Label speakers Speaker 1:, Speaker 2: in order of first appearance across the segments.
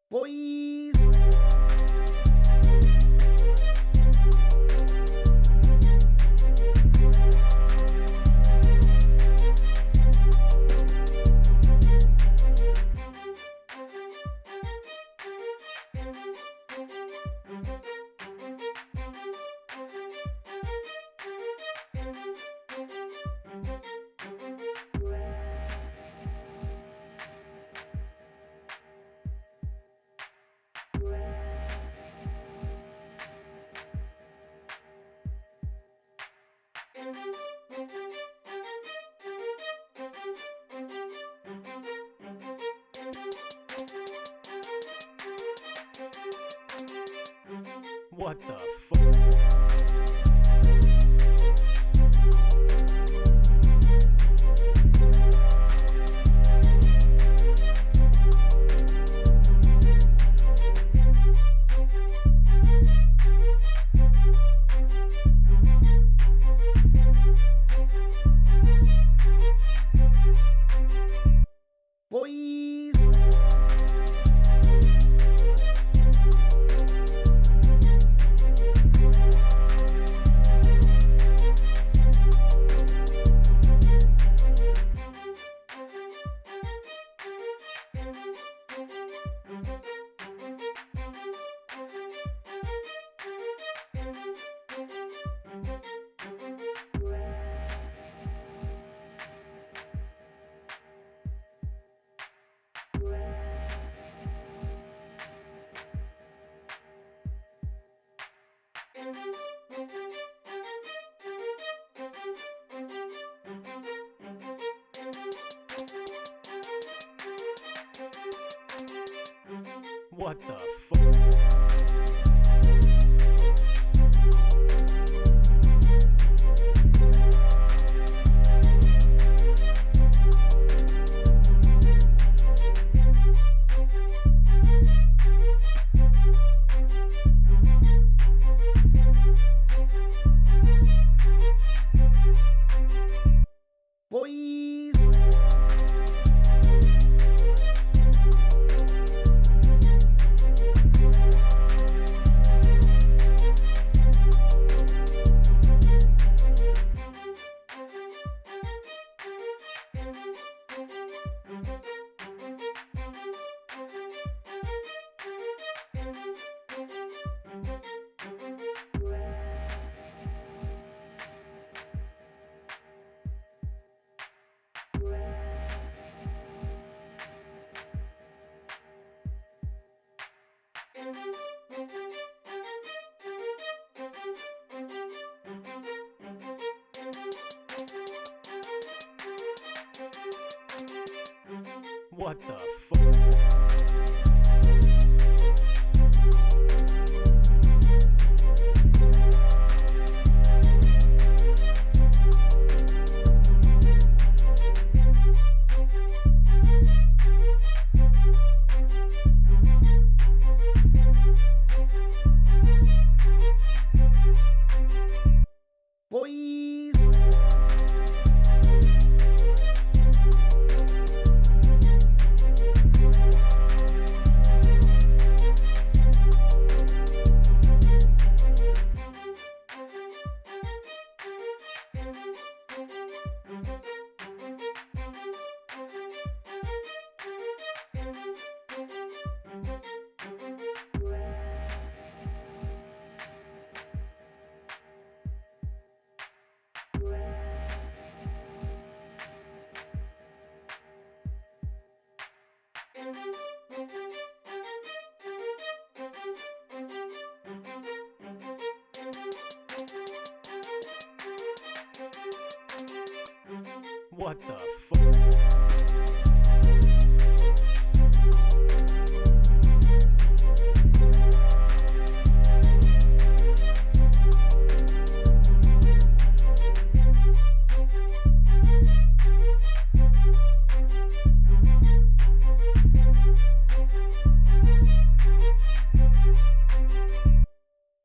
Speaker 1: Boys. What the fuck? Boys. What the fuck? Boys. What the fuck? Boys. What the fuck?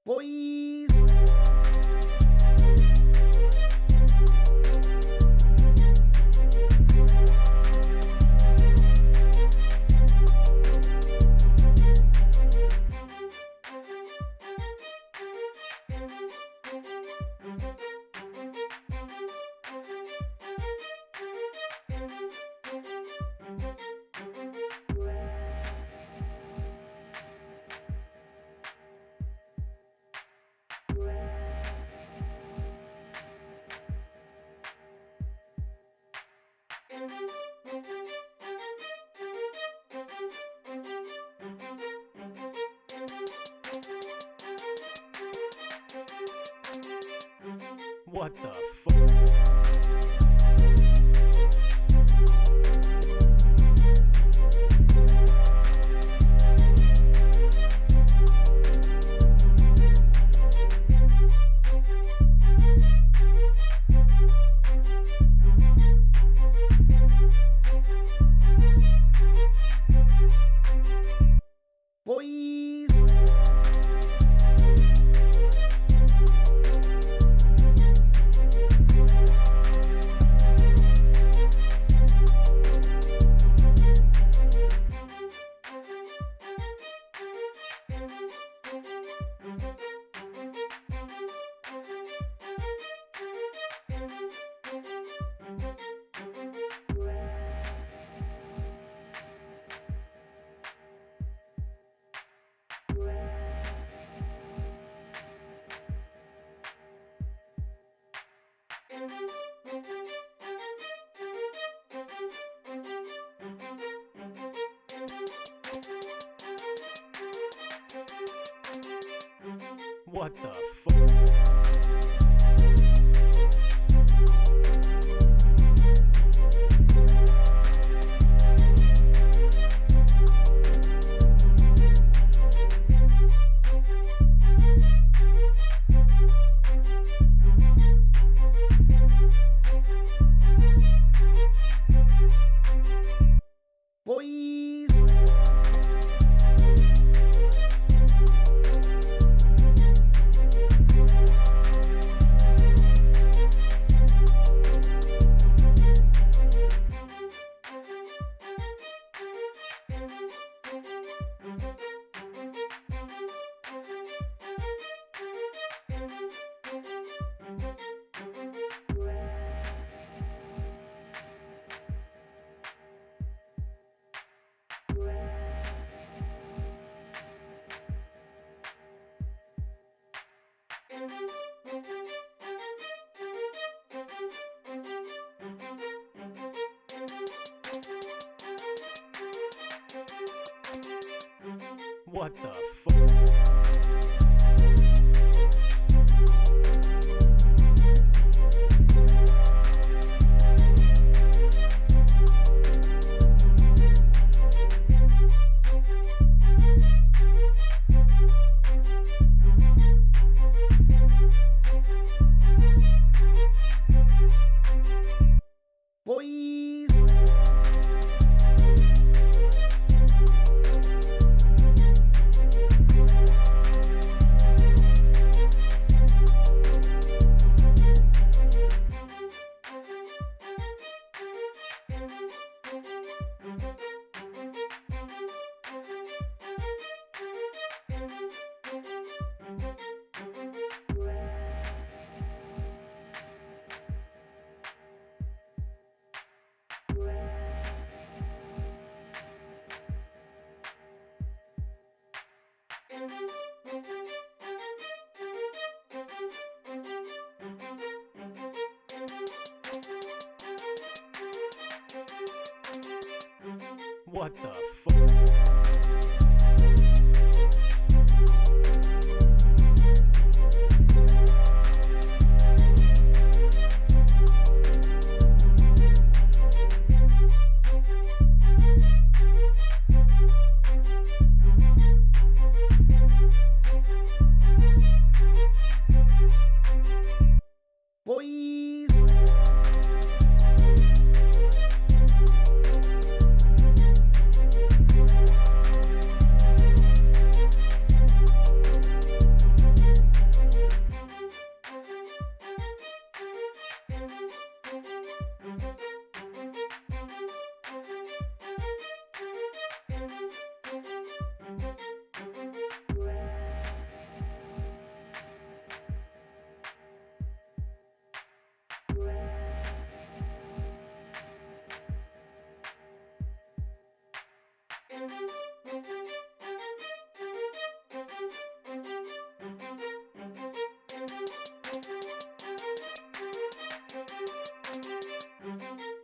Speaker 1: Boys. What the fuck? Boys! What the fuck? Boys! What the fuck? Boys! What the fuck? Boys!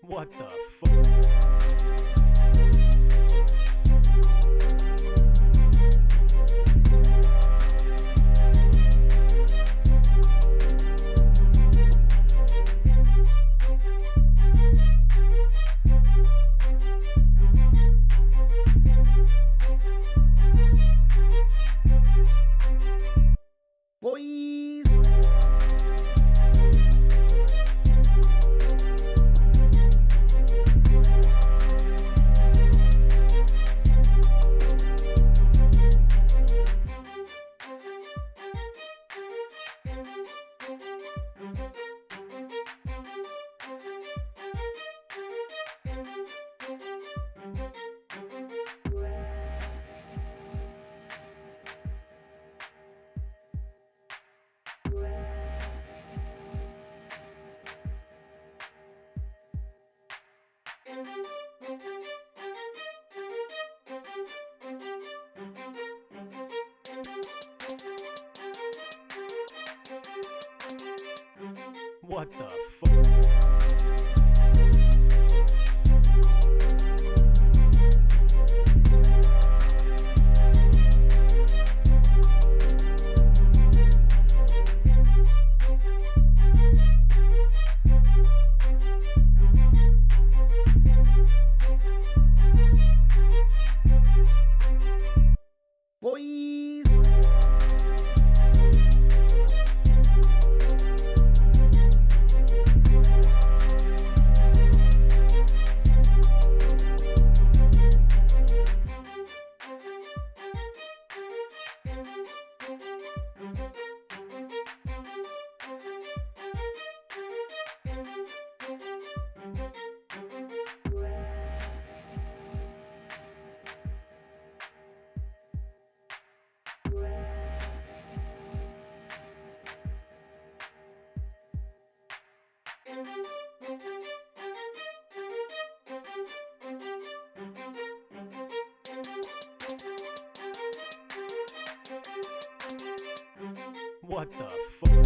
Speaker 1: What the fuck? What the fuck?
Speaker 2: Boys.
Speaker 1: What the fuck?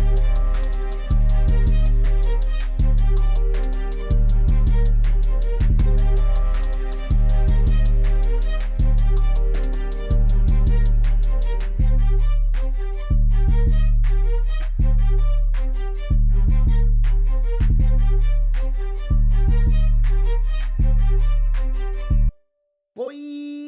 Speaker 2: Boys.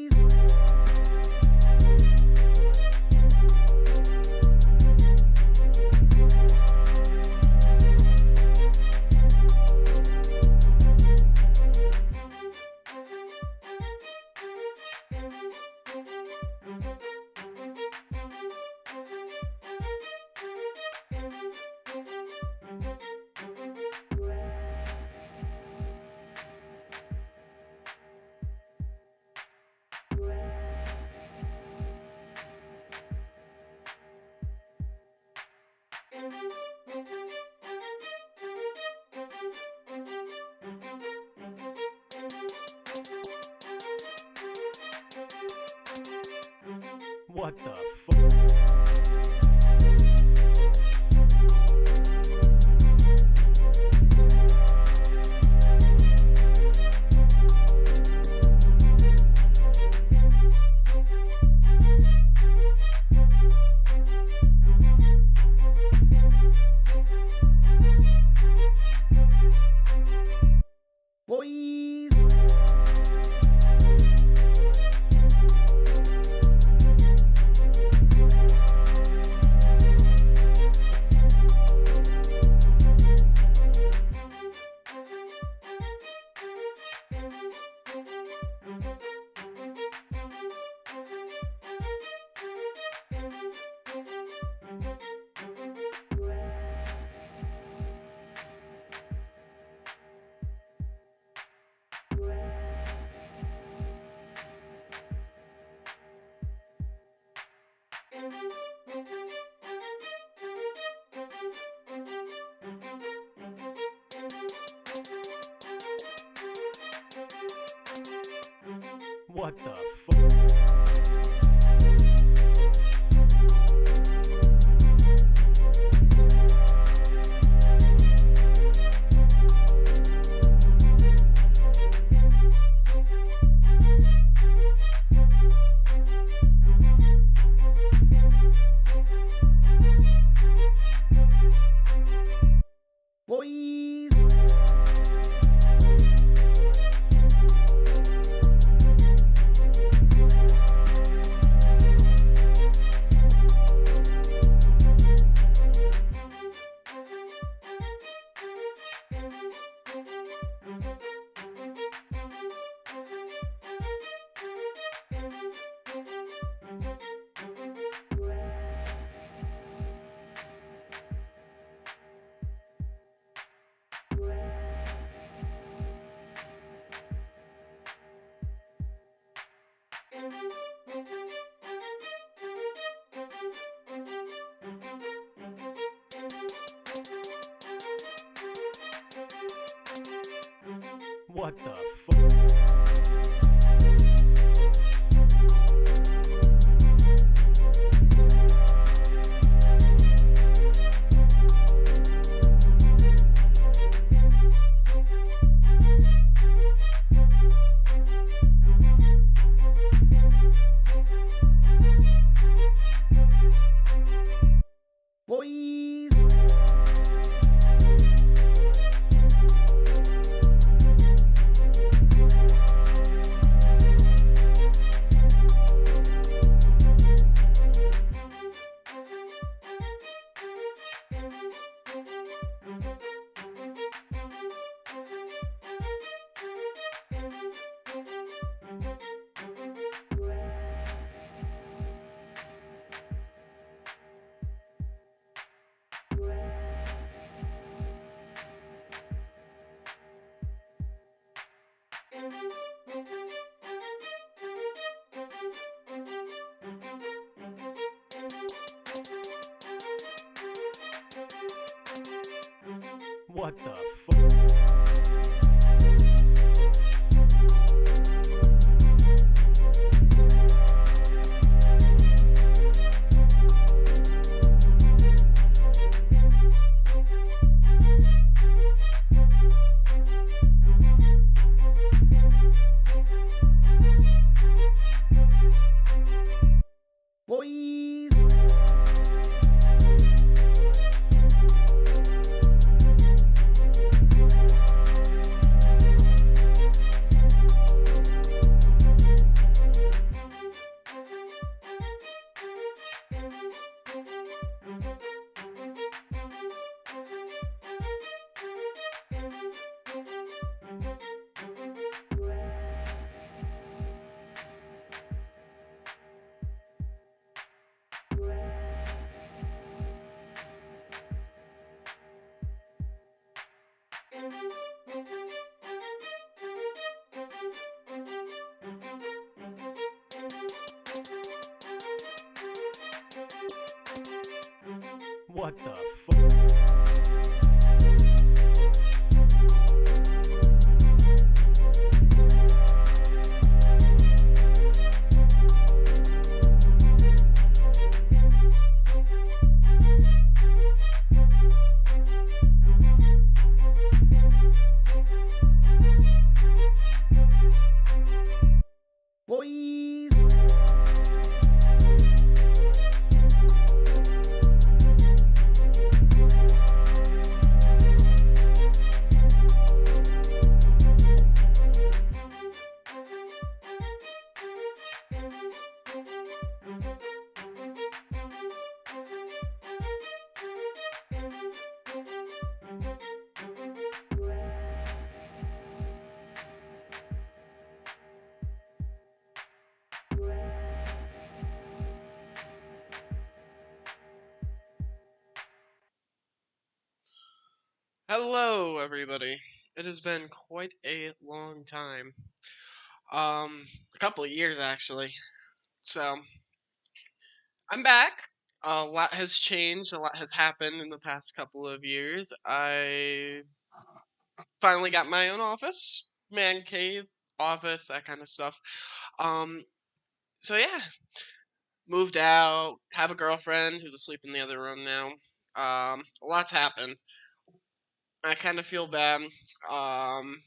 Speaker 1: What the fuck?
Speaker 2: Boys.
Speaker 1: What the fuck?
Speaker 2: Boys.
Speaker 1: What the fuck? What the fuck?
Speaker 2: Boys!
Speaker 1: What the fuck?
Speaker 2: Boys!
Speaker 3: Hello, everybody. It has been quite a long time. A couple of years actually. So, I'm back. A lot has changed, a lot has happened in the past couple of years. I finally got my own office, man cave, office, that kind of stuff. Um, so yeah, moved out, have a girlfriend who's asleep in the other room now. A lot's happened. I kind of feel bad. Um,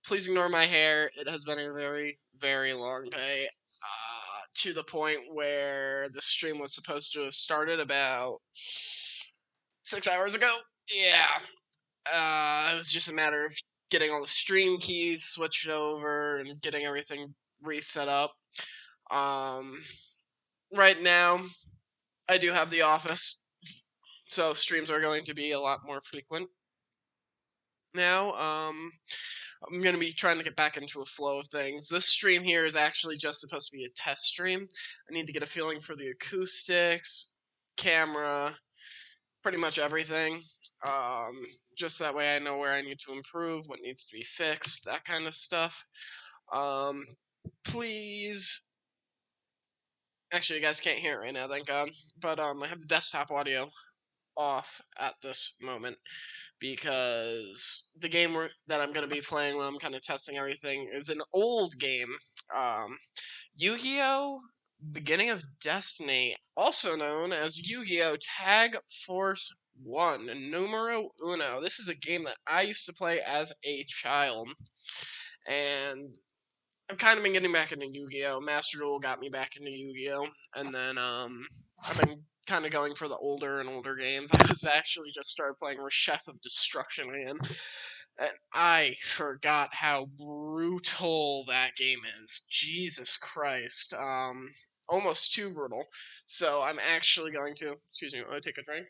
Speaker 3: Please ignore my hair. It has been a very, very long day. To the point where the stream was supposed to have started about 6 hours ago. Yeah. It was just a matter of getting all the stream keys switched over and getting everything reset up. Um, right now, I do have the office, so streams are going to be a lot more frequent now. I'm going to be trying to get back into a flow of things. This stream here is actually just supposed to be a test stream. I need to get a feeling for the acoustics, camera, pretty much everything. Um, just that way I know where I need to improve, what needs to be fixed, that kind of stuff. Please... Actually, you guys can't hear it right now, thank God. But I have the desktop audio off at this moment, because the game that I'm going to be playing while I'm kind of testing everything is an old game. Yu-Gi-Oh! Beginning of Destiny, also known as Yu-Gi-Oh! Tag Force 1, numero uno. This is a game that I used to play as a child, and I've kind of been getting back into Yu-Gi-Oh! Master Duel got me back into Yu-Gi-Oh! And then, I've been kind of going for the older and older games. I was actually just started playing Chef of Destruction again, and I forgot how brutal that game is. Jesus Christ. Almost too brutal. So I'm actually going to, excuse me, I'll take a drink.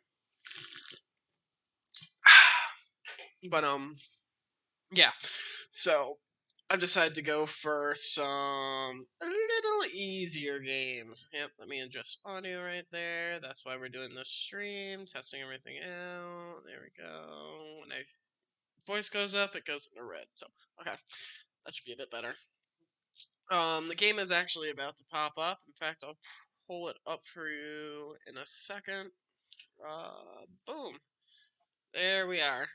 Speaker 3: But, yeah. So, I've decided to go for some a little easier games. Yep, let me adjust audio right there. That's why we're doing the stream, testing everything out. There we go. When my voice goes up, it goes into red. So, okay, that should be a bit better. The game is actually about to pop up. In fact, I'll pull it up for you in a second. Boom. There we are.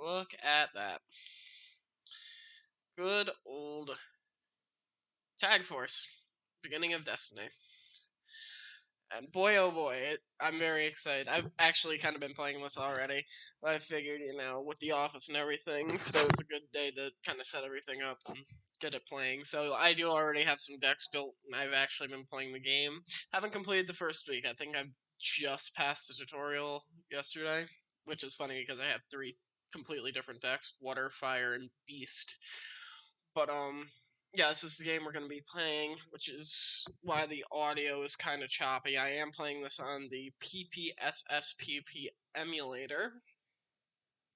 Speaker 3: Look at that. Good old Tag Force. Beginning of Destiny. And boy, oh boy, I'm very excited. I've actually kind of been playing this already. But I figured, with the office and everything, today was a good day to kind of set everything up and get it playing. So I do already have some decks built, and I've actually been playing the game. Haven't completed the first week. I think I've just passed the tutorial yesterday, which is funny because I have 3 completely different decks: Water, Fire, and Beast. But, yeah, this is the game we're going to be playing, which is why the audio is kind of choppy. I am playing this on the ppsspp emulator,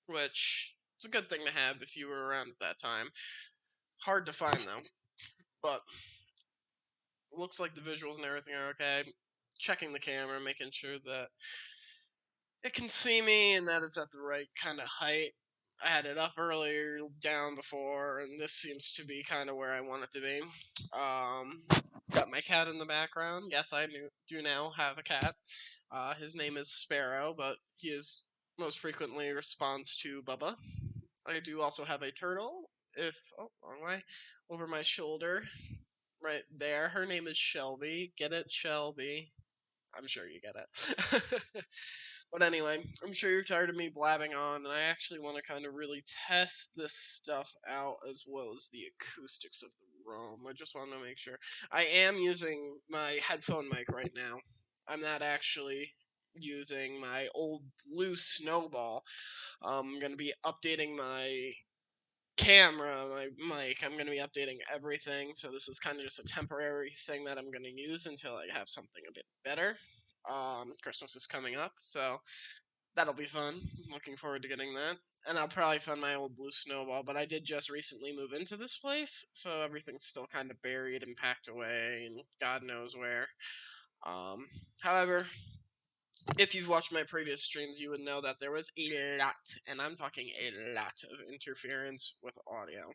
Speaker 3: which is a good thing to have if you were around at that time. Hard to find, though, but looks like the visuals and everything are okay. Checking the camera, making sure that it can see me and that it's at the right kind of height. I had it up earlier, down before, and this seems to be kind of where I want it to be. Got my cat in the background. Yes, I do now have a cat. His name is Sparrow, but he is most frequently responds to Bubba. I do also have a turtle, wrong way, over my shoulder, right there. Her name is Shelby. Get it, Shelby? I'm sure you get it. But anyway, I'm sure you're tired of me blabbing on, and I actually want to kind of really test this stuff out as well as the acoustics of the room. I just want to make sure. I am using my headphone mic right now. I'm not actually using my old blue snowball. I'm going to be updating my camera, my mic. I'm going to be updating everything, so this is kind of just a temporary thing that I'm going to use until I have something a bit better. Christmas is coming up, so that'll be fun. Looking forward to getting that. And I'll probably find my old blue snowball, but I did just recently move into this place, so everything's still kind of buried and packed away, and God knows where. However, if you've watched my previous streams, you would know that there was a lot, and I'm talking a lot of interference with audio.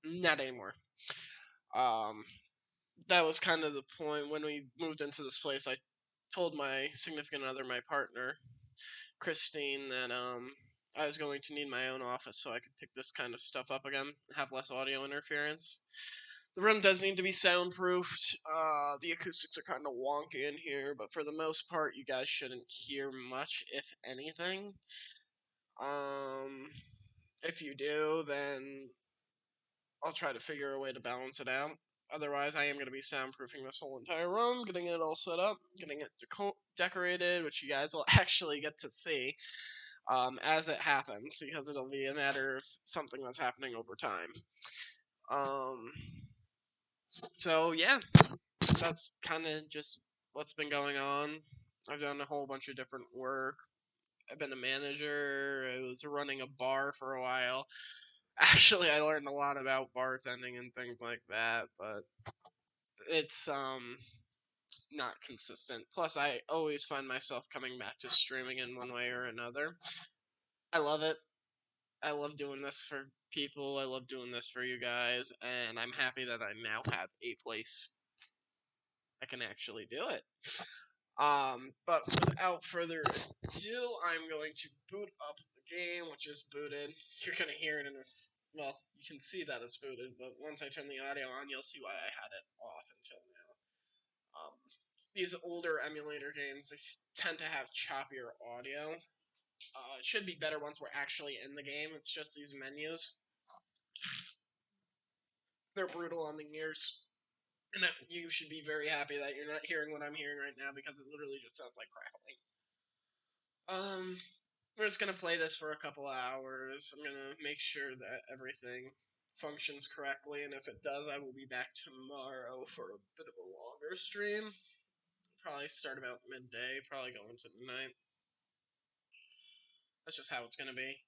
Speaker 3: Not anymore. Um, that was kind of the point when we moved into this place. I told my significant other, my partner, Christine, that I was going to need my own office so I could pick this kind of stuff up again, have less audio interference. The room does need to be soundproofed. The acoustics are kind of wonky in here, but for the most part, you guys shouldn't hear much, if anything. If you do, then I'll try to figure a way to balance it out. Otherwise, I am going to be soundproofing this whole entire room, getting it all set up, getting it decorated, which you guys will actually get to see as it happens, because it'll be a matter of something that's happening over time. So yeah, that's kind of just what's been going on. I've done a whole bunch of different work. I've been a manager. I was running a bar for a while. Actually, I learned a lot about bartending and things like that, but it's not consistent. Plus, I always find myself coming back to streaming in one way or another. I love it. I love doing this for people. I love doing this for you guys, and I'm happy that I now have a place I can actually do it. But without further ado, I'm going to boot up the game, which is booted. You're gonna hear it in this. Well, you can see that it's booted, but once I turn the audio on, you'll see why I had it off until now. These older emulator games, they tend to have choppier audio. It should be better once we're actually in the game. It's just these menus. They're brutal on the ears. And you should be very happy that you're not hearing what I'm hearing right now, because it literally just sounds like crackling. We're just gonna play this for a couple of hours. I'm gonna make sure that everything functions correctly, and if it does, I will be back tomorrow for a bit of a longer stream. Probably start about midday, probably go into the night. That's just how it's gonna be.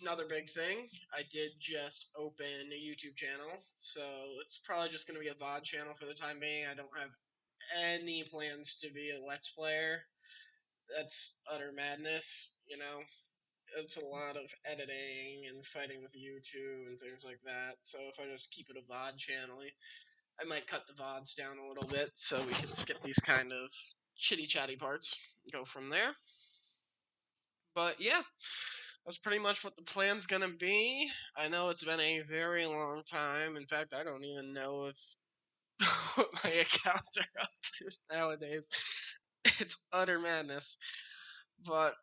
Speaker 3: Another big thing, I did just open a YouTube channel, so it's probably just gonna be a VOD channel for the time being. I don't have any plans to be a Let's Player. That's utter madness, It's a lot of editing and fighting with YouTube and things like that. So if I just keep it a VOD channel, I might cut the VODs down a little bit so we can skip these kind of chitty chatty parts and go from there. But yeah, that's pretty much what the plan's gonna be. I know it's been a very long time. In fact, I don't even know if what my accounts are up to nowadays. It's utter madness. But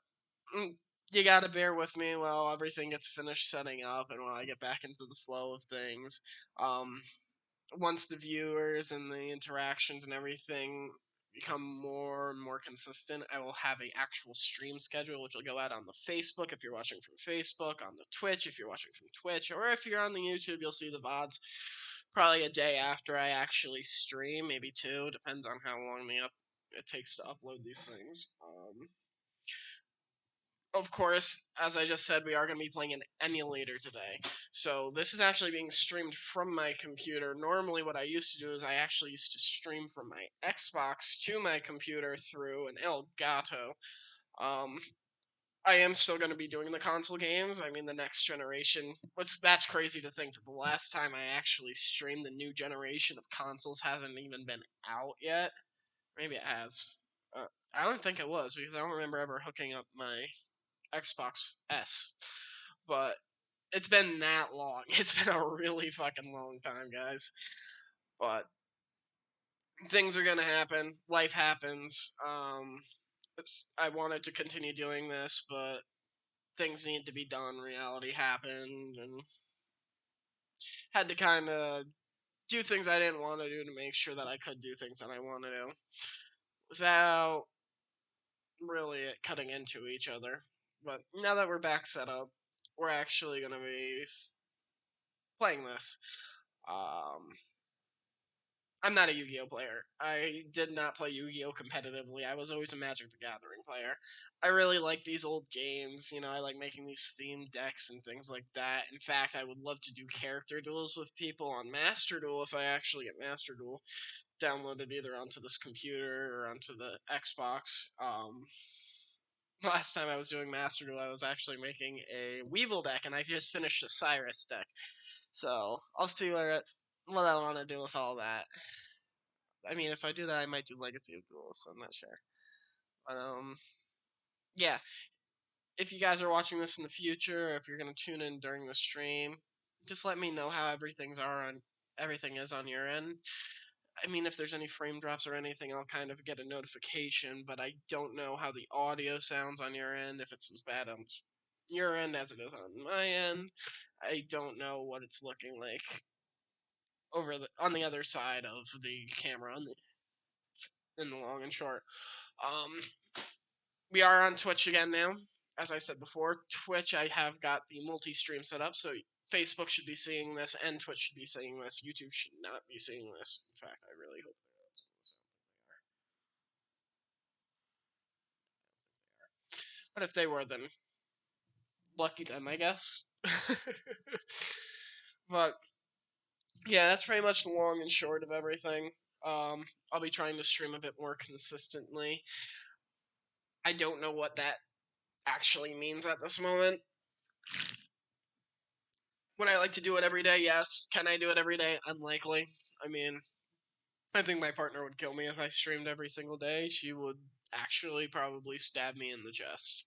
Speaker 3: mm, you gotta bear with me while everything gets finished setting up and while I get back into the flow of things. Um, Once the viewers and the interactions and everything become more and more consistent, I will have a actual stream schedule, which will go out on the Facebook if you're watching from Facebook, on the Twitch if you're watching from Twitch, or if you're on the YouTube, you'll see the VODs probably a day after I actually stream, maybe two, depends on how long it takes to upload these things. Of course, as I just said, we are going to be playing an emulator today. So this is actually being streamed from my computer. Normally what I used to do is I actually used to stream from my Xbox to my computer through an Elgato. Um, I am still going to be doing the console games. I mean, the next generation. That's crazy to think that the last time I actually streamed the new generation of consoles hasn't even been out yet. Maybe it has. I don't think it was because I don't remember ever hooking up my Xbox S. But it's been that long. It's been a really fucking long time, guys. But things are gonna happen. Life happens. I wanted to continue doing this, but things need to be done. Reality happened, and had to kind of do things I didn't want to do to make sure that I could do things that I want to do without really it cutting into each other. But now that we're back set up, we're actually gonna be playing this. Um, I'm not a Yu-Gi-Oh player. I did not play Yu-Gi-Oh competitively. I was always a Magic the Gathering player. I really like these old games. I like making these themed decks and things like that. In fact, I would love to do character duels with people on Master Duel if I actually get Master Duel downloaded either onto this computer or onto the Xbox. Last time I was doing Master Duel, I was actually making a Weevil deck, and I just finished a Cyrus deck. So I'll see what I want to do with all that. I mean, if I do that, I might do Legacy of Duels. So I'm not sure. But yeah. If you guys are watching this in the future, if you're gonna tune in during the stream, just let me know how everything is on your end. I mean, if there's any frame drops or anything, I'll kind of get a notification, but I don't know how the audio sounds on your end, if it's as bad on your end as it is on my end. I don't know what it's looking like on the other side of the camera in the long and short. Um, we are on Twitch again now. As I said before, Twitch, I have got the multi-stream set up, so Facebook should be seeing this, and Twitch should be seeing this. YouTube should not be seeing this. In fact, I really hope they are. But if they were, then lucky them, I guess. But yeah, that's pretty much the long and short of everything. I'll be trying to stream a bit more consistently. I don't know what that actually means at this moment. Would I like to do it every day? Yes. Can I do it every day? Unlikely. I mean, I think my partner would kill me if I streamed every single day. She would actually probably stab me in the chest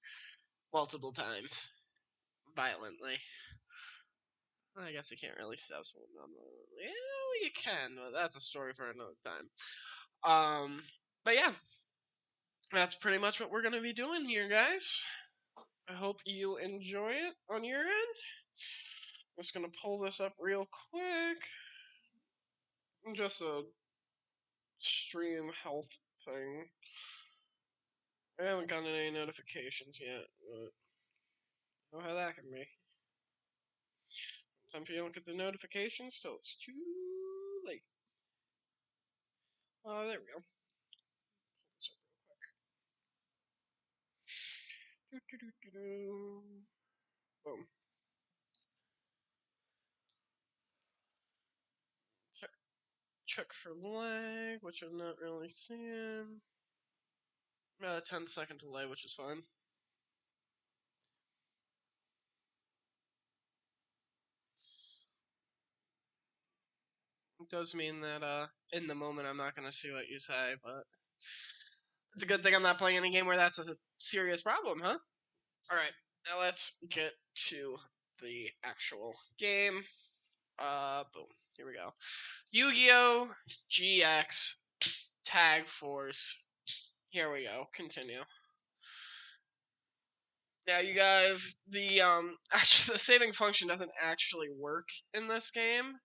Speaker 3: multiple times, violently. I guess you can't really stab someone. Well, you can, but that's a story for another time. But yeah, that's pretty much what we're gonna be doing here, guys. I hope you enjoy it on your end. I'm just gonna pull this up real quick. Just a stream health thing. I haven't gotten any notifications yet, but know how that can be. Sometimes you don't get the notifications till it's too late. Oh, there we go. Boom. Check for lag, which I'm not really seeing. About a 10-second delay, which is fine. It does mean that in the moment I'm not gonna see what you say, but it's a good thing I'm not playing any game where that's a serious problem, huh? Alright, now let's get to the actual game. Boom. Here we go. Yu-Gi-Oh! GX Tag Force. Here we go. Continue. Now, you guys, the actually the saving function doesn't actually work in this game.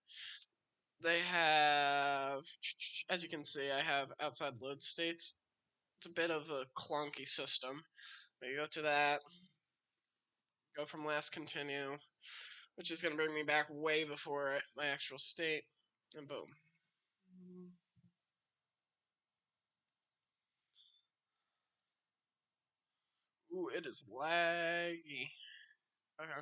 Speaker 3: They have, as you can see, I have outside load states. It's a bit of a clunky system. But you go to that, go from last continue, which is going to bring me back way before my actual state, and boom. Ooh, it is laggy. Okay.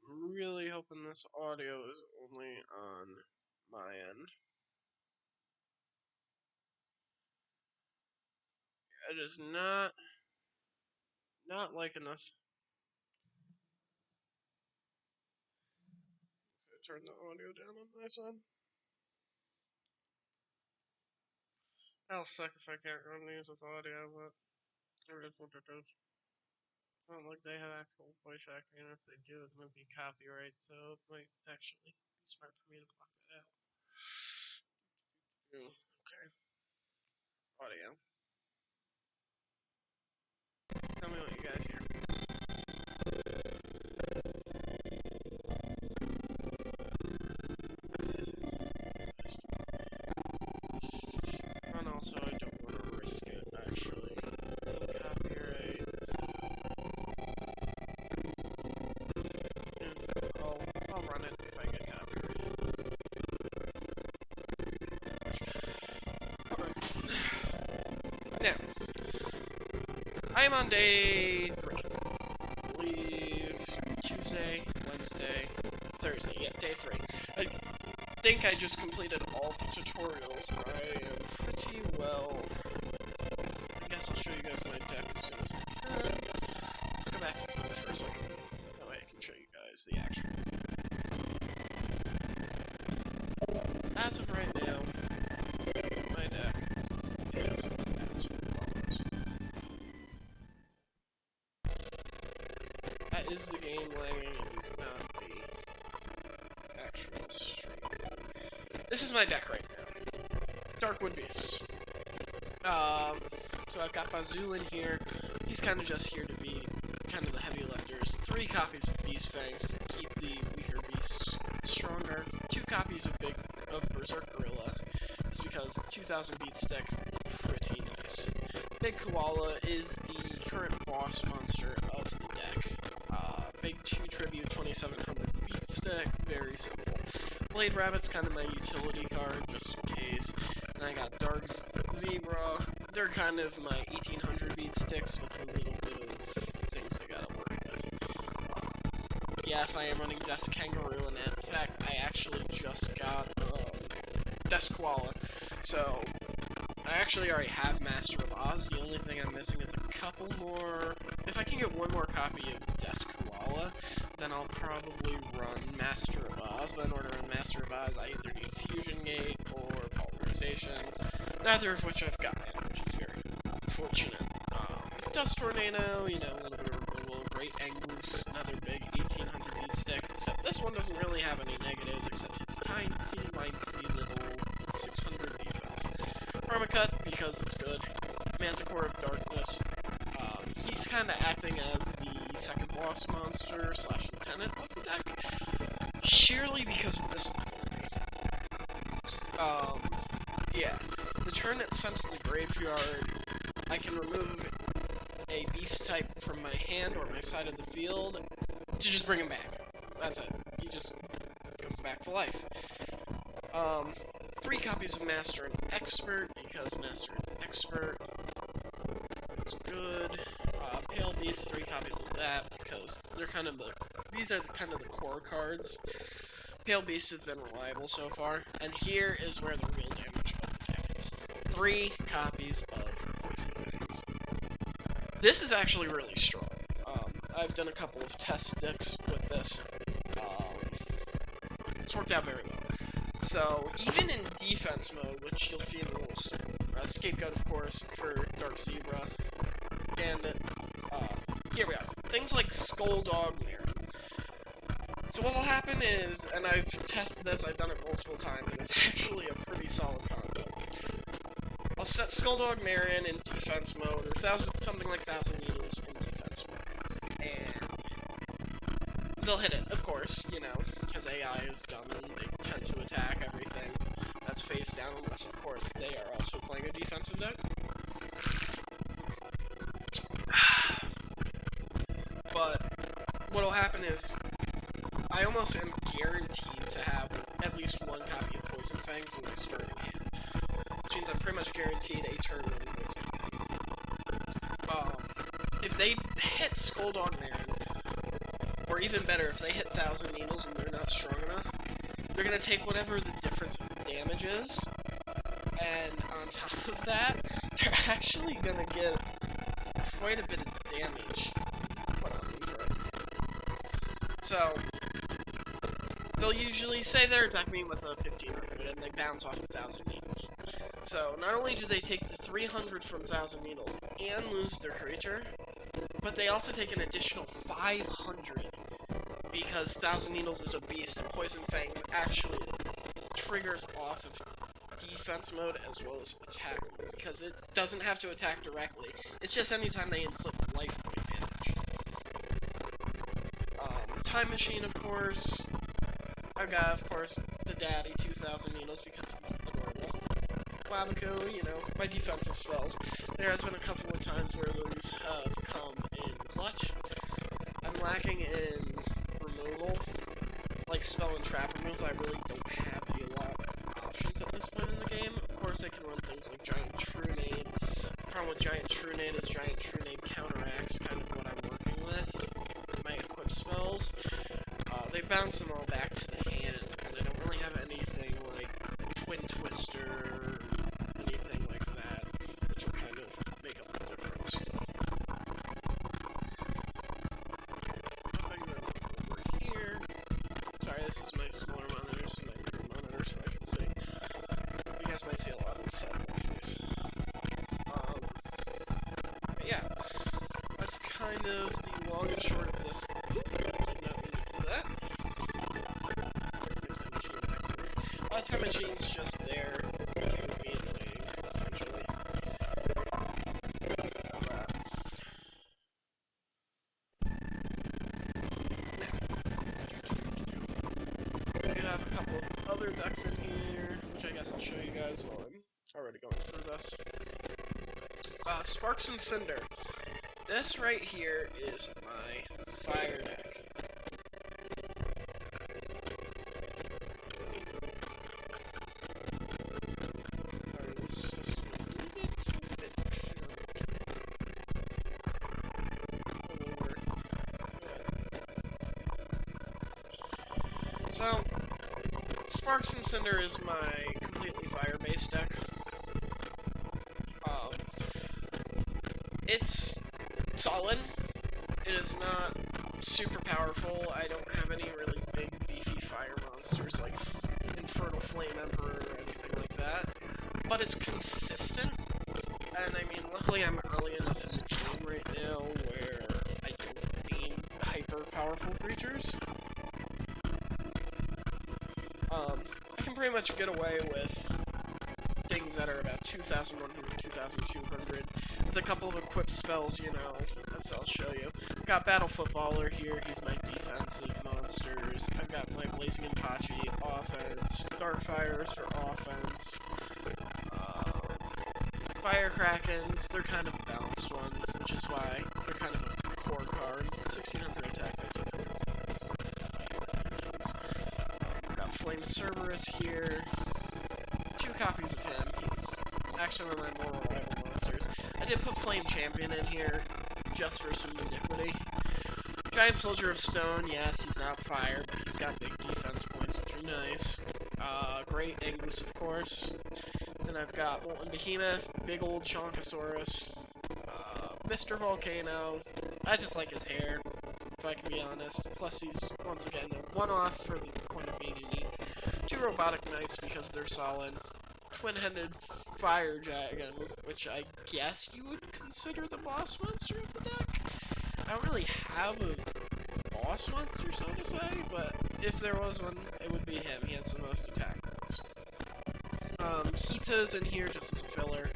Speaker 3: I'm really hoping this audio is only on my end. It is not liking this. So turn the audio down on my side. I'll suck if I can't run these with audio, but it is what it is. It's not like they have actual voice acting, and if they do, it might be copyright, so it might actually be smart for me to block that out. Okay. Audio. Tell me what you guys hear. And also, I don't want to risk it, actually. Copyright. I'll run it if I get copyrighted. Okay. Now, I am on day 3. I believe Tuesday, Wednesday, Thursday. Yeah, day 3. I think I just completed all the tutorials. I am pretty well. I guess I'll show you guys my deck as soon as I can. Let's go back to the for a second. That way I can show you guys the actual. As of right now, my deck is as follows. That is the game lagging, it is not the actual stream. This is my deck right now. Darkwood Beasts. So I've got Bazoo in here. He's kind of just here to be kind of the heavy lifters. 3 copies of Beast Fangs to keep the weaker beasts stronger. 2 copies of Berserk Gorilla. It's because 2000 beat stick, pretty nice. Big Koala is the current boss monster of the deck. Big 2 Tribute 2700 beat stick, very simple. Blade Rabbit's kind of my utility card, just in case. And I got Dark Zebra. They're kind of my 1800 beat sticks with a little bit of things I gotta work with. Yes, I am running Desk Kangaroo, and in fact, I actually just got Desk Koala. So, I actually already have Master of Oz. The only thing I'm missing is a couple more. If I can get one more copy of Desk Koala, then I'll probably run Master of Oz. But in order to run Master of Oz, I either need Fusion Gate or Polymerization. Neither of which I've gotten, which is very fortunate. Dust Tornado, you know, a little bit of removal. Great Angoose, another big 1800 beat stick. Except this one doesn't really have any negatives, except its tiny, little 600 defense. Permacut, because it's good. Manticore of Darkness. He's kind of acting as the second boss monster / lieutenant of the deck. Sheerly because of this ability. Yeah. The turn it sent to the graveyard, I can remove a beast type from my hand or my side of the field to just bring him back. That's it. He just comes back to life. 3 copies of Master and Expert, because Master and Expert is good. Pale Beast, 3 copies of that, because they're kind of these are kind of the core cards. Pale Beast has been reliable so far, and here is where the real damage of the deck is. 3 copies of Poison Fangs. This is actually really strong. I've done a couple of test sticks with this. It's worked out very well. So, even in defense mode, which you'll see in a little Scapegoat, of course, for Dark Zebra. And, here we are. Things like Skulldog Mare. So what'll happen is, and I've tested this, I've done it multiple times, and it's actually a pretty solid combo. I'll set Skulldog Mare in defense mode, or something like 1,000 Needles in defense mode. And they'll hit it, of course, you know, because AI is dumb and they tend to attack everything that's face down, unless, of course, they are also playing a defensive deck. But what'll happen is, I almost am guaranteed to have at least one copy of Poison Fangs in my starting hand. Which means I'm pretty much guaranteed a turn one Poison Fang. If they hit Skulldog Marin, or even better, if they hit 1,000 Needles and they're not strong enough, they're going to take whatever the difference of damage is, and on top of that, they're actually going to get quite a bit of damage put on them for it. So, they'll usually say they're attacking me with a 1,500, and they bounce off 1,000 Needles. So, not only do they take the 300 from 1,000 Needles and lose their creature, but they also take an additional 500, because 1,000 Needles is a beast, and Poison Fangs actually triggers off of defense mode as well as attack mode, because it doesn't have to attack directly, it's just anytime they inflict life point damage. Time Machine, of course. I've got, of course, the daddy, 2,000 Needles, because he's adorable. Wabaku, you know, my defensive spells. There has been a couple of times where those have come in clutch. I'm lacking in removal. Like spell and trap removal, I really don't have a lot of options at this point in the game. Of course, I can run things like Giant Trunade. The problem with Giant Trunade is Giant Trunade counteracts kind of what I'm working with. My equip spells. They bounce them all back to the hand, and I don't really have anything like Twin Twister or anything like that, which will kind of make up the difference. If I go over here, sorry, this is my smaller monitor, so my bigger monitor, so I can see. You guys might see a lot of the side of my face. But yeah, that's kind of the long and short of this. Time Machine's just there, it's gonna be annoying, essentially. So that. Now, we do have a couple of other decks in here, which I guess I'll show you guys while I'm already going through this. Sparks and Cinder. This right here is my fire deck. So, Sparks and Cinder is my completely fire-based deck. It's solid. It is not super powerful. I don't have any really big, beefy fire monsters like Infernal Flame Emperor or anything like that. But it's consistent. And I mean, luckily I'm early enough in the game right now where I don't need hyper-powerful creatures. I can pretty much get away with things that are about 2,100, 2,200, with a couple of equipped spells, you know, as I'll show you. I've got Battle Footballer here, he's my defensive monsters. I've got my Blazing Apache, offense, Darkfires for offense, Fire Krakens, they're kind of balanced ones, which is why they're kind of a core card. 1,600 attack, 1,500 defense. Flame Cerberus here. 2 copies of him. He's actually one of my more reliable monsters. I did put Flame Champion in here just for some iniquity. Giant Soldier of Stone, yes, he's not fire, but he's got big defense points, which are nice. Great Angus, of course. Then I've got Molten Behemoth, big old Chonkosaurus, Mr. Volcano. I just like his hair, if I can be honest. Plus he's, once again, a one-off for the point of being unique. 2 Robotic Knights because they're solid. twin-headed fire dragon, which I guess you would consider the boss monster of the deck. I don't really have a boss monster, so to say, but if there was one, it would be him. He has the most attack rolls. Hita's in here just as a filler.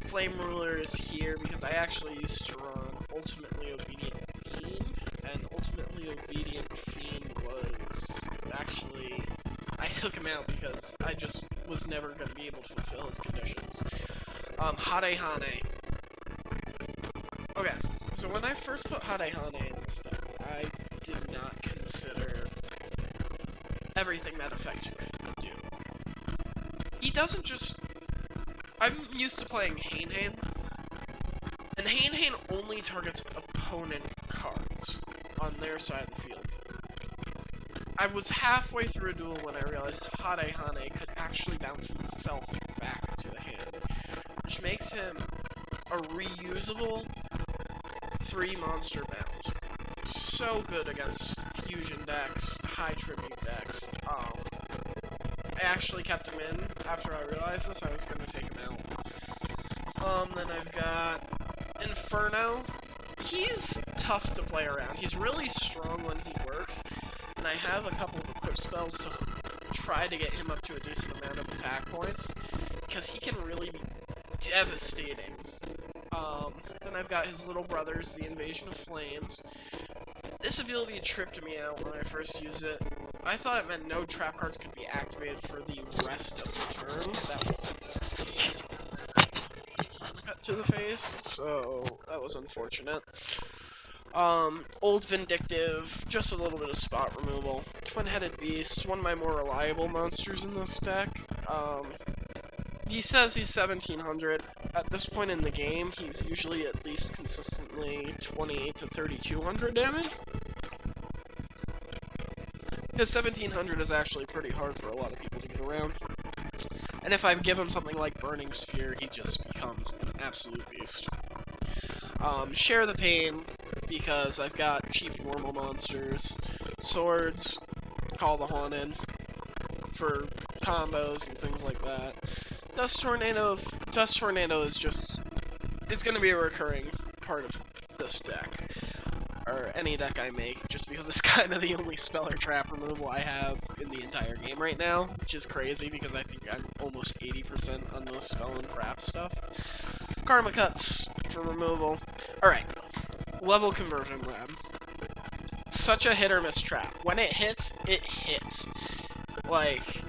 Speaker 3: Flame Ruler is here because I actually used to run Ultimately Obedient Fiend, and Ultimately Obedient Fiend was actually... I took him out because I just was never going to be able to fulfill his conditions. Harehane. Okay, so when I first put Harehane in this deck, I did not consider everything that effect could do. He doesn't just... I'm used to playing Hane, and Hane only targets opponent cards on their side of the field. I was halfway through a duel when I realized Harehane could actually bounce himself back to the hand, which makes him a reusable 3-monster bounce. So good against fusion decks, high tribute decks. I actually kept him in after I realized this. I was going to take him out. Then I've got Inferno. He's tough to play around. He's really strong when he works, and I have a couple of equip spells to try to get him up to a decent amount of attack points, because he can really be devastating. Then I've got his little brothers, the Invasion of Flames. This ability tripped me out when I first used it. I thought it meant no trap cards could be activated for the rest of the turn. That wasn't the case. Cut to the face, so that was unfortunate. Old Vindictive, just a little bit of spot removal. Twin-Headed Beast, one of my more reliable monsters in this deck. He says he's 1700. At this point in the game, he's usually at least consistently 28 to 3200 damage. His 1700 is actually pretty hard for a lot of people to get around. And if I give him something like Burning Sphere, he just becomes an absolute beast. Share the Pain, because I've got cheap normal monsters. Swords, Call the Haunted, for combos and things like that. Dust Tornado is just... it's going to be a recurring part of this deck. Or any deck I make, just because it's kind of the only spell or trap removal I have in the entire game right now, which is crazy because I think I'm almost 80% on those spell and trap stuff. Karma Cuts for removal. Alright, Level Conversion Lab. Such a hit or miss trap. When it hits, it hits. Like,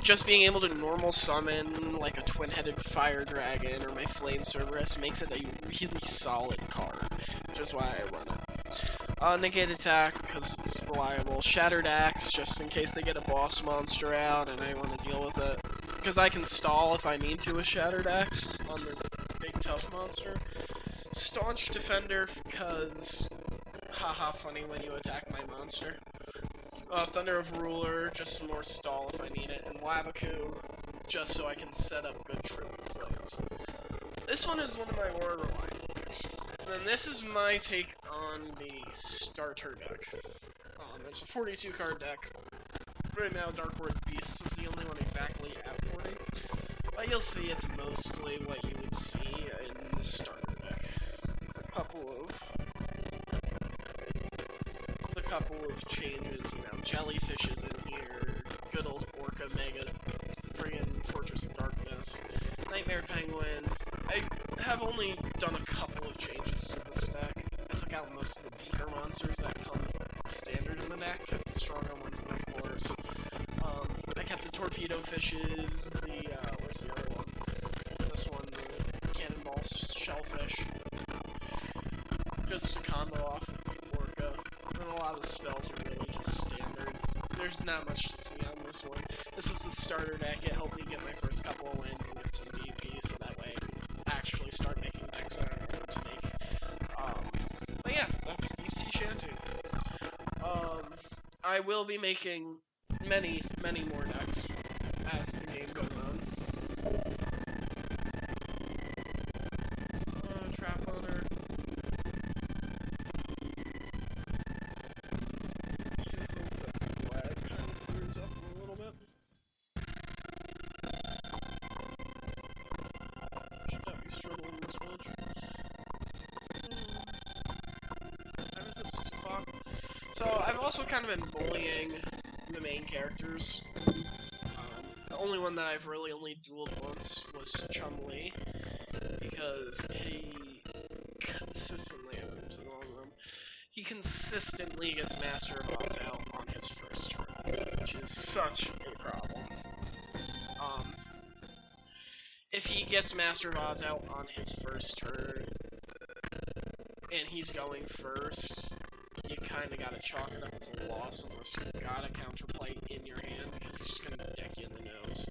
Speaker 3: just being able to normal summon, like, a twin-headed fire dragon or my flame Cerberus makes it a really solid card, which is why I run it. Negate Attack, because it's reliable. Shattered Axe, just in case they get a boss monster out and I want to deal with it. Because I can stall if I need to with Shattered Axe on the big tough monster. Staunch Defender, because... haha, funny when you attack my monster. Thunder of Ruler, just some more stall if I need it, and Wabaku, just so I can set up good tribute plays. This one is one of my more reliable picks. And this is my take on the starter deck. It's a 42 card deck. Right now, Darkward Beasts is the only one exactly at 40. But you'll see it's mostly what you would see in the starter deck. A couple of changes, you know, Jellyfish is in here, good old Orca Mega, friggin' Fortress of Darkness, Nightmare Penguin. I have only done a couple of changes to this deck. I took out most of the weaker monsters that come standard in the deck, kept the stronger ones in, of course. I kept the Torpedo Fishes, where's the other one? This one, the Cannonball Shellfish. Just to combo off of the Orca. And a lot of the spells are really just standard. There's not much to see on this one. This was the starter deck. It helped me get my first couple of lands and get some DP, so that way I can actually start making decks that I want to make. But yeah, that's Deep Sea Shanty. I will be making many, many more decks as the game goes on. Trap Hunter. Hope that the lag kind of clears up a little bit. struggling this much. Time is at 6 o'clock. So I've also kind of been bullying the main characters. The only one that I've really only dueled once was Chumley, because he consistently, I went into the wrong room, he consistently gets Master of Odds out on his first turn, which is such a problem. If he gets Master of Odds out on his first turn, and he's going first, you kind of gotta chalk it up as a loss unless you've got a counterplay in your hand, because he's just gonna deck you in the nose.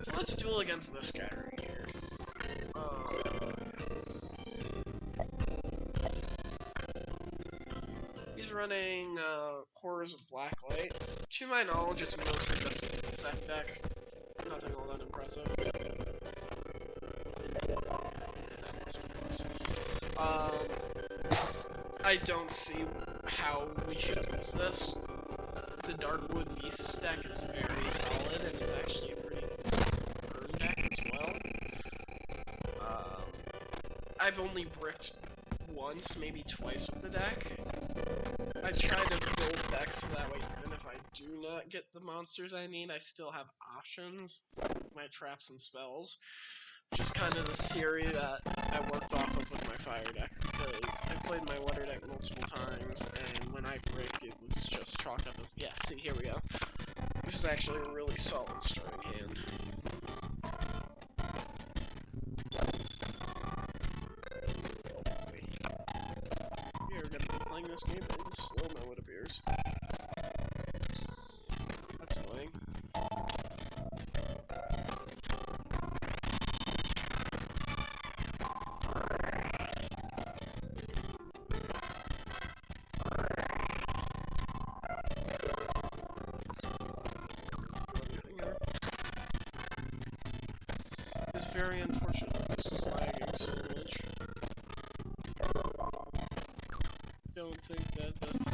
Speaker 3: So let's duel against this guy right here. He's running Horrors of Blacklight. To my knowledge, it's mostly just an insect deck. Nothing all that impressive. I don't see how we should use this. The Darkwood Beast deck is very solid, and it's actually a pretty consistent burn deck as well. I've only bricked once, maybe twice with the deck. I try to build decks so that way, even if I do not get the monsters I need, I still have options, my traps and spells. Which is kind of the theory that I worked off of with my fire deck, because I played my water deck multiple times, and when I bricked, it was just chalked up as, yeah, see, here we go. This is actually a really solid starting hand. We are going to be playing this game in slow-mo, it appears. That's annoying. It's very unfortunate that this is lagging so much. Don't think that this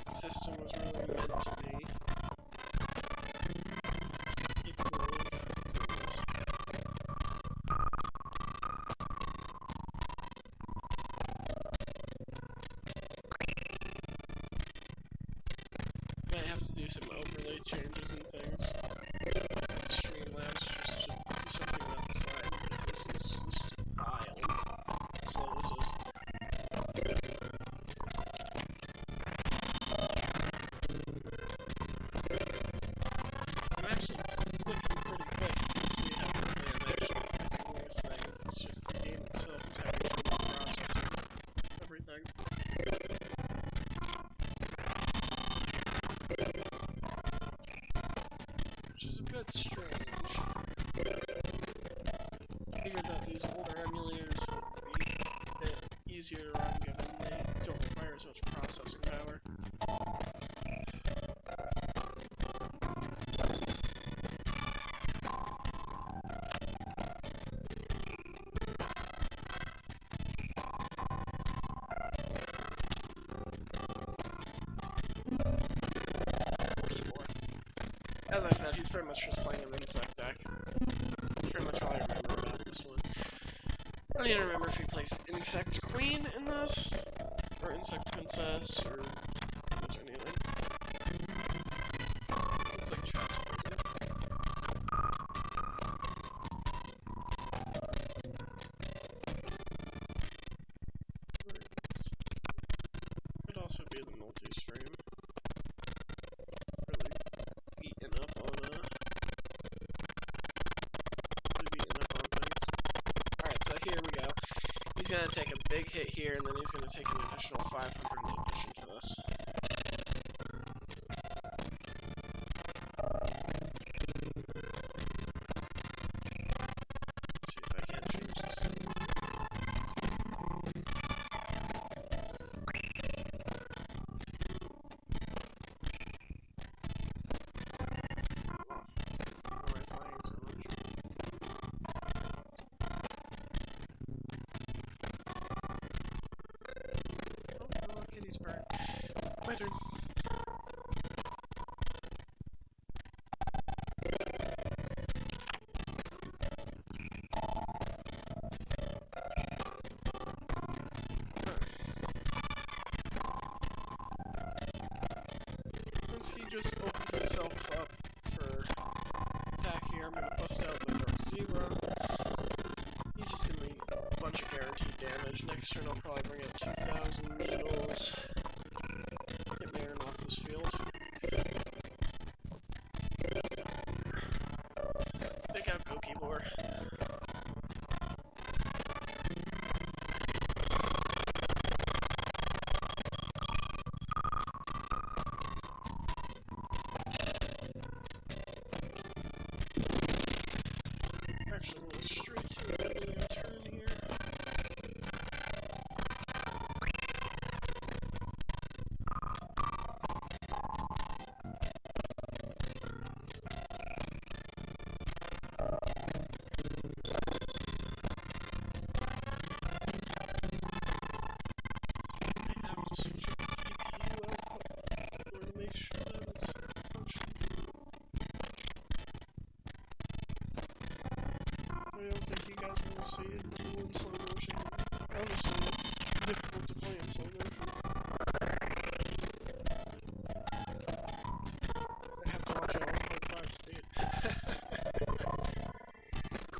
Speaker 3: system was really meant to be. It might have to do some overlay changes and things. Streamlabs just to do something about the side, because this is wild. How slow this is. I'm actually clicking pretty quick. You can see how quickly I'm actually clicking these things. It's just the game itself is having trouble processing everything. Which is a bit strange. I figured that these older emulators would be a bit easier to run, given they don't require as much processing power. As I said, he's pretty much just playing an insect deck. Pretty much all I remember about this one. I don't even remember if he plays Insect Queen in this, or Insect Princess, or pretty much anything. Looks like chat's working. Could also be the multi-stream. Beating up on things. Alright, so here we go. He's gonna take a big hit here, and then he's gonna take an additional 500 in addition to this. Let's see if I can't change this. My turn. since he just opened himself up for attack here, I'm gonna bust out my Dark Zebra. He's just gonna be a bunch of guaranteed damage. Next turn I'll probably bring out 2,000 needles. Get Marin off this field. Take out Gokibor. Actually, we'll go straight to a turn here. I have to switch up the GPU output in order to make sure that it's functioning. I don't think you guys want to see it in slow motion. Honestly, it's difficult to play in slow motion. I have to watch it at 1.5 speed.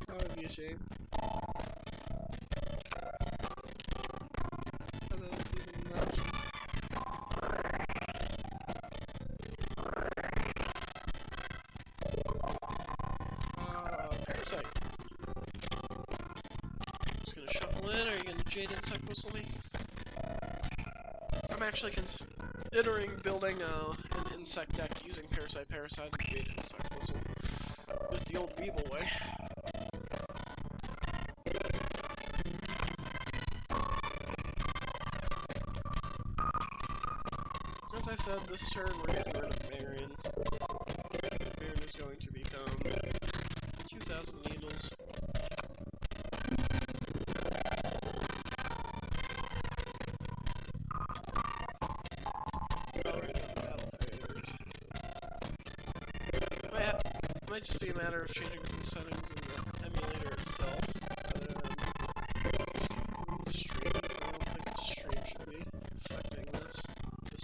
Speaker 3: That would be a shame. And then it's even that. Parasite. Just gonna shuffle in, or are you gonna Jade Insect Whistle me? I'm actually considering building an insect deck using Parasite, and Jade Insect Whistle with the old Weevil way. As I said, this turn we're getting rid of Marin. Marin is going to become 2,000 needles. Might just be a matter of changing the settings in the emulator itself, rather than the stream. I don't think the stream should be affecting this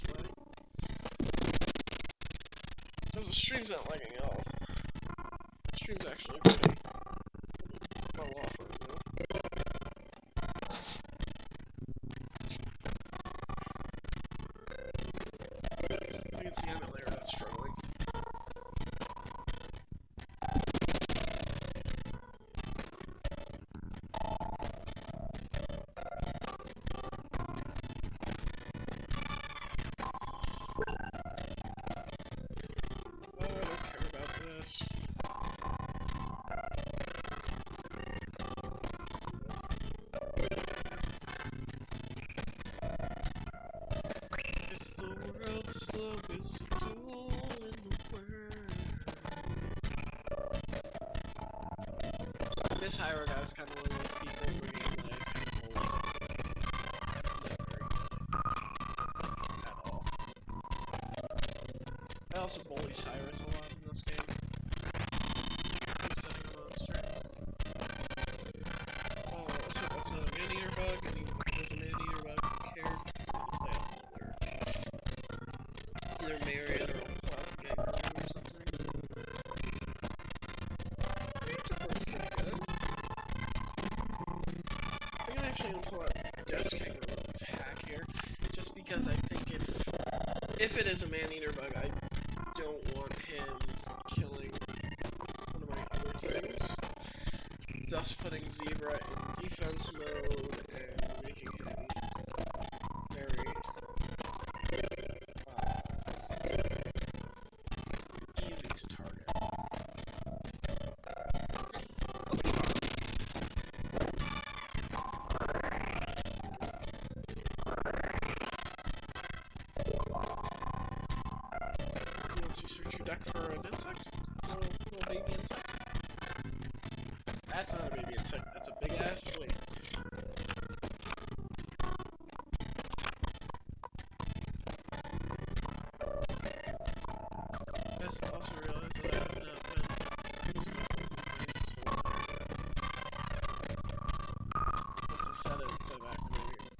Speaker 3: way. Because the stream's not lagging at all. The stream's actually pretty well off right now. I think it's the emulator that's struggling. It's the world's slowest tool in the world. This Hyro guy's kind of one of those people in the game that I just kind of bully. It's just not very good. At all. I also bully Cyrus a lot in this game. I'm setting a monster. Oh, that's not a man-eater bug, and even if it was a man-eater bug, who cares? Because I'm gonna play either Marion or Cloud or something. Octopus is pretty good. I'm gonna actually pull out Death King and attack here, just because I think if it is a man-eater bug, I don't want him killing one of my other things, thus putting Zebra in defense mode and making him very easy to target. Once you search your deck for an insect, little baby insect. That's not a baby insect, that's a big ass flea. I also realized that I have not been using my poison freeze this whole time. Must have set it instead of activating it.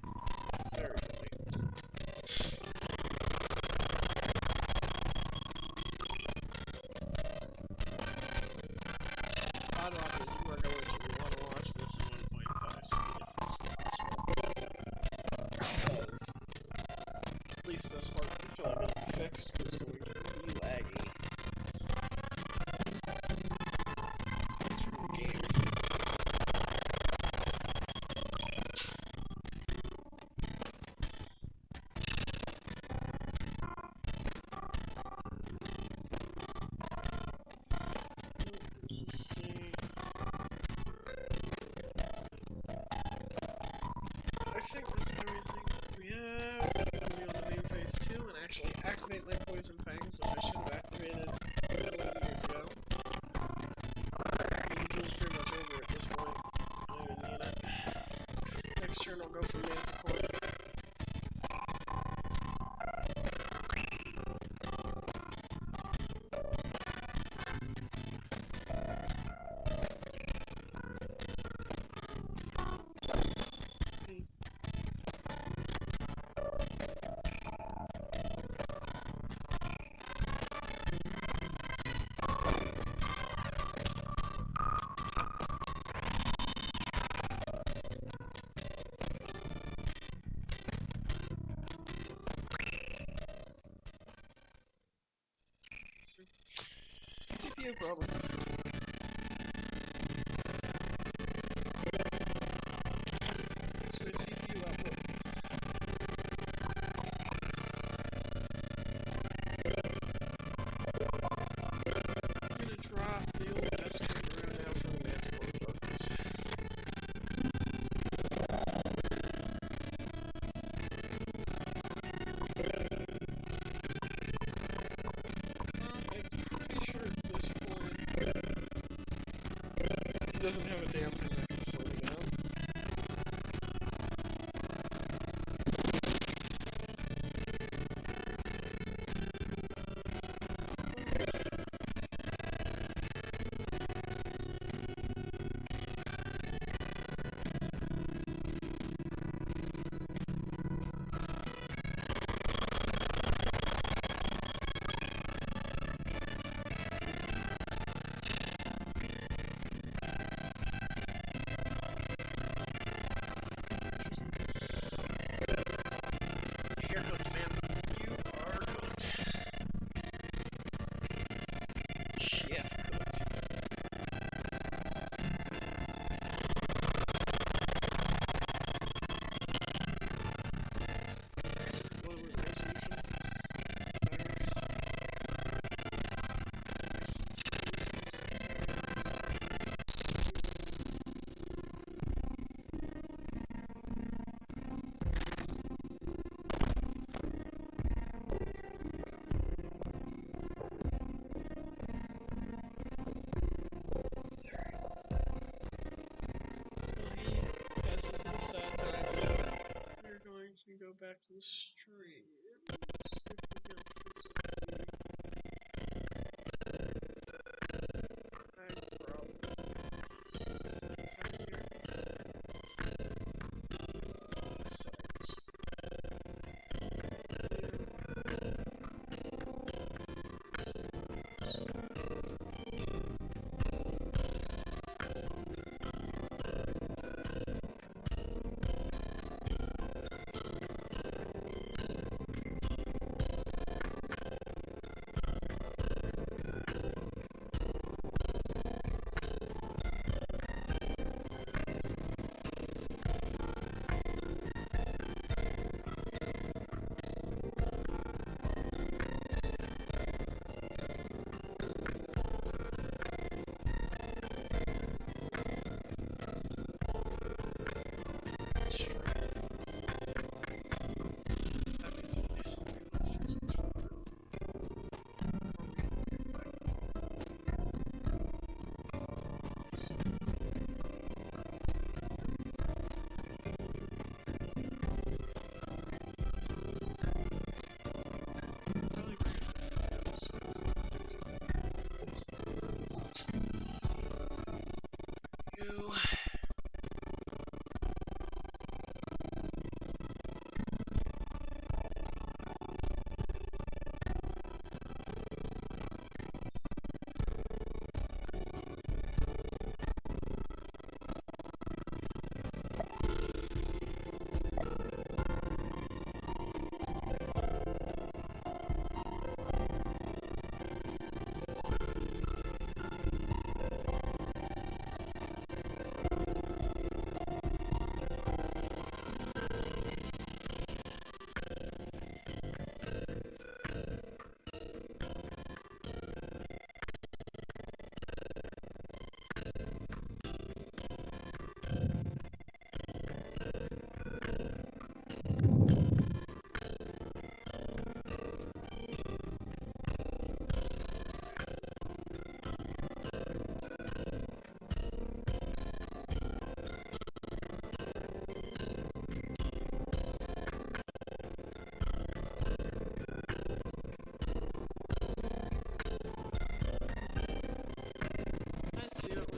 Speaker 3: It's very funny. least this part until I get it fixed, it's going to be laggy. It's from the game. Let's see. I think that's everything we have. I'm gonna go to main phase 2 and actually activate my poison fangs, which I should have activated a couple of years ago. I mean, the duel's pretty much over at this point. I don't even need it. Next turn I'll go for Manticore. CPU problems. Fix my CPU output. I'm gonna drop the old desk around now for the Manticore purpose. I'm pretty sure at this point it doesn't have a damn thing that can slow me down. You're cooked, man. You are cooked. Chef cooked. Lower resolution. This is a sad time. We're going to go back to the stream. See if we can fix it. Bag problem. What's happening here? Settings. See you.